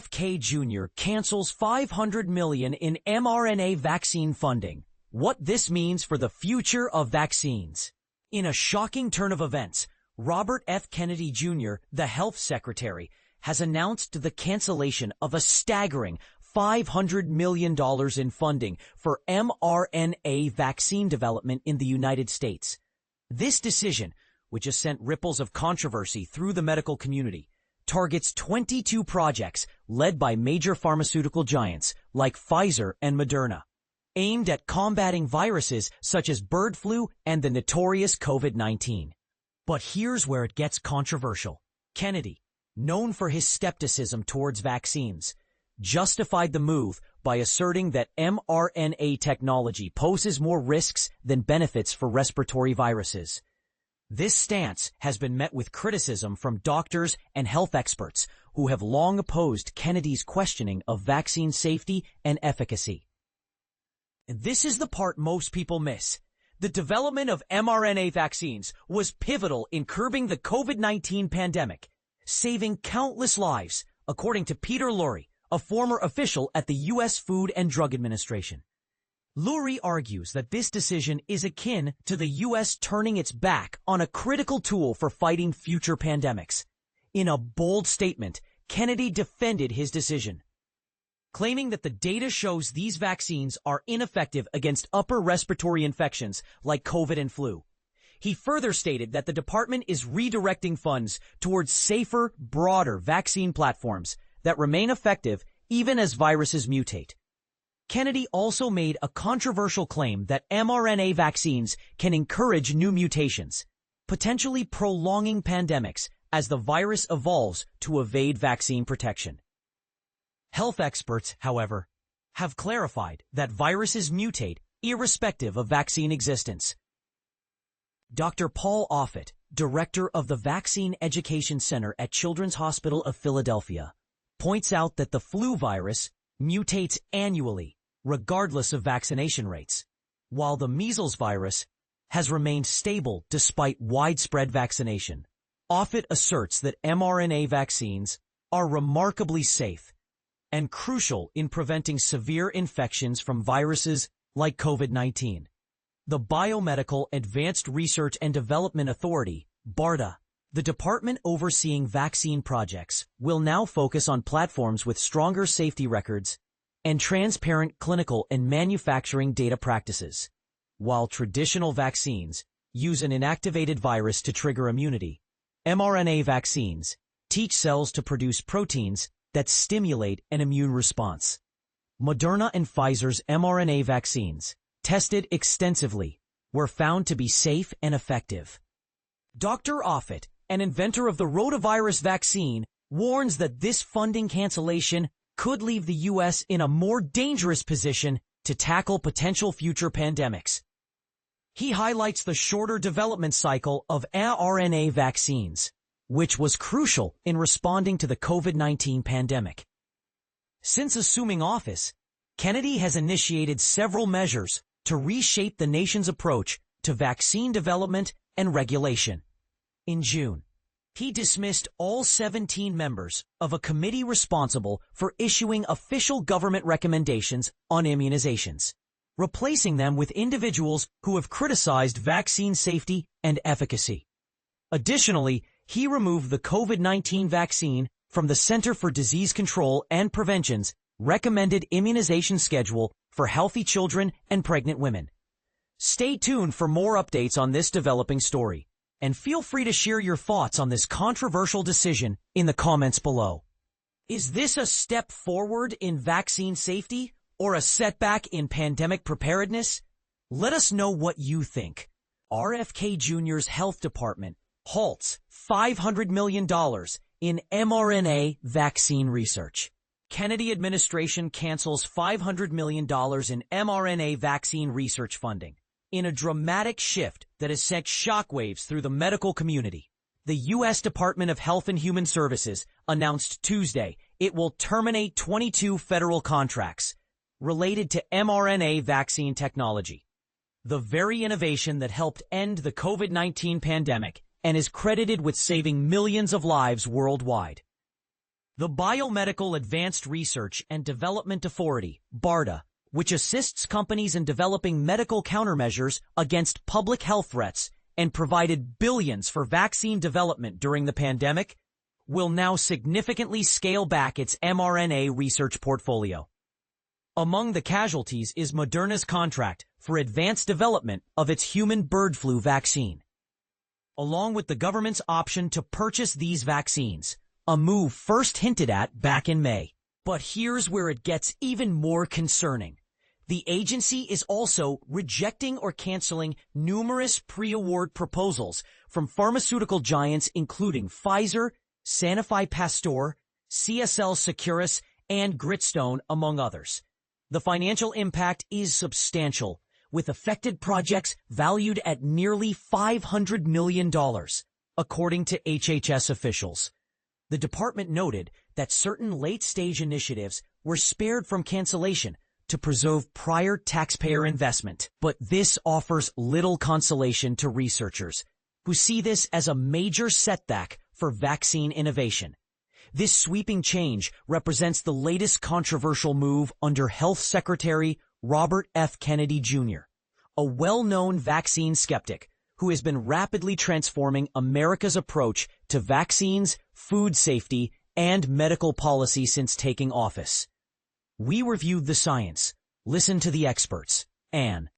RFK Jr. cancels $500 million in mRNA vaccine funding. What this means for the future of vaccines. In a shocking turn of events, Robert F. Kennedy Jr., the health secretary, has announced the cancellation of a staggering $500 million in funding for mRNA vaccine development in the United States. This decision, which has sent ripples of controversy through the medical community, targets 22 projects led by major pharmaceutical giants like Pfizer and Moderna, aimed at combating viruses such as bird flu and the notorious COVID-19. But here's where it gets controversial. Kennedy, known for his skepticism towards vaccines, justified the move by asserting that mRNA technology poses more risks than benefits for respiratory viruses. This stance has been met with criticism from doctors and health experts who have long opposed Kennedy's questioning of vaccine safety and efficacy. And this is the part most people miss. The development of mRNA vaccines was pivotal in curbing the COVID-19 pandemic, saving countless lives, according to Peter Lurie, a former official at the U.S. Food and Drug Administration. Lurie argues that this decision is akin to the U.S. turning its back on a critical tool for fighting future pandemics. In a bold statement, Kennedy defended his decision, claiming that the data shows these vaccines are ineffective against upper respiratory infections like COVID and flu. He further stated that the department is redirecting funds towards safer, broader vaccine platforms that remain effective even as viruses mutate. Kennedy also made a controversial claim that mRNA vaccines can encourage new mutations, potentially prolonging pandemics as the virus evolves to evade vaccine protection. Health experts, however, have clarified that viruses mutate irrespective of vaccine existence. Dr. Paul Offit, director of the Vaccine Education Center at Children's Hospital of Philadelphia, points out that the flu virus mutates annually, regardless of vaccination rates, while the measles virus has remained stable despite widespread vaccination. Offit asserts that mRNA vaccines are remarkably safe and crucial in preventing severe infections from viruses like COVID-19. The Biomedical Advanced Research and Development Authority, BARDA, the department overseeing vaccine projects, will now focus on platforms with stronger safety records and transparent clinical and manufacturing data practices. While traditional vaccines use an inactivated virus to trigger immunity, mRNA vaccines teach cells to produce proteins that stimulate an immune response. Moderna and Pfizer's mRNA vaccines, tested extensively, were found to be safe and effective. Dr. Offit, an inventor of the rotavirus vaccine, warns that this funding cancellation could leave the U.S. in a more dangerous position to tackle potential future pandemics. He highlights the shorter development cycle of mRNA vaccines, which was crucial in responding to the COVID-19 pandemic. Since assuming office, Kennedy has initiated several measures to reshape the nation's approach to vaccine development and regulation. In June, he dismissed all 17 members of a committee responsible for issuing official government recommendations on immunizations, replacing them with individuals who have criticized vaccine safety and efficacy. Additionally, he removed the COVID-19 vaccine from the Center for Disease Control and Prevention's recommended immunization schedule for healthy children and pregnant women. Stay tuned for more updates on this developing story, and feel free to share your thoughts on this controversial decision in the comments below. Is this a step forward in vaccine safety or a setback in pandemic preparedness? Let us know what you think. RFK Jr.'s health department halts $500 million in mRNA vaccine research. Kennedy administration cancels $500 million in mRNA vaccine research funding, in a dramatic shift that has sent shockwaves through the medical community. The U.S. Department of Health and Human Services announced Tuesday it will terminate 22 federal contracts related to mRNA vaccine technology, the very innovation that helped end the COVID-19 pandemic and is credited with saving millions of lives worldwide. The Biomedical Advanced Research and Development Authority, BARDA, which assists companies in developing medical countermeasures against public health threats and provided billions for vaccine development during the pandemic, will now significantly scale back its mRNA research portfolio. Among the casualties is Moderna's contract for advanced development of its human bird flu vaccine, along with the government's option to purchase these vaccines, a move first hinted at back in May. But here's where it gets even more concerning. The agency is also rejecting or canceling numerous pre-award proposals from pharmaceutical giants including Pfizer, Sanofi Pasteur, CSL Seqirus, and Gritstone, among others. The financial impact is substantial, with affected projects valued at nearly $500 million, according to HHS officials. The department noted that certain late-stage initiatives were spared from cancellation to preserve prior taxpayer investment. But this offers little consolation to researchers, who see this as a major setback for vaccine innovation. This sweeping change represents the latest controversial move under Health Secretary Robert F. Kennedy Jr., a well-known vaccine skeptic who has been rapidly transforming America's approach to vaccines, food safety, and medical policy since taking office. We reviewed the science, listened to the experts, and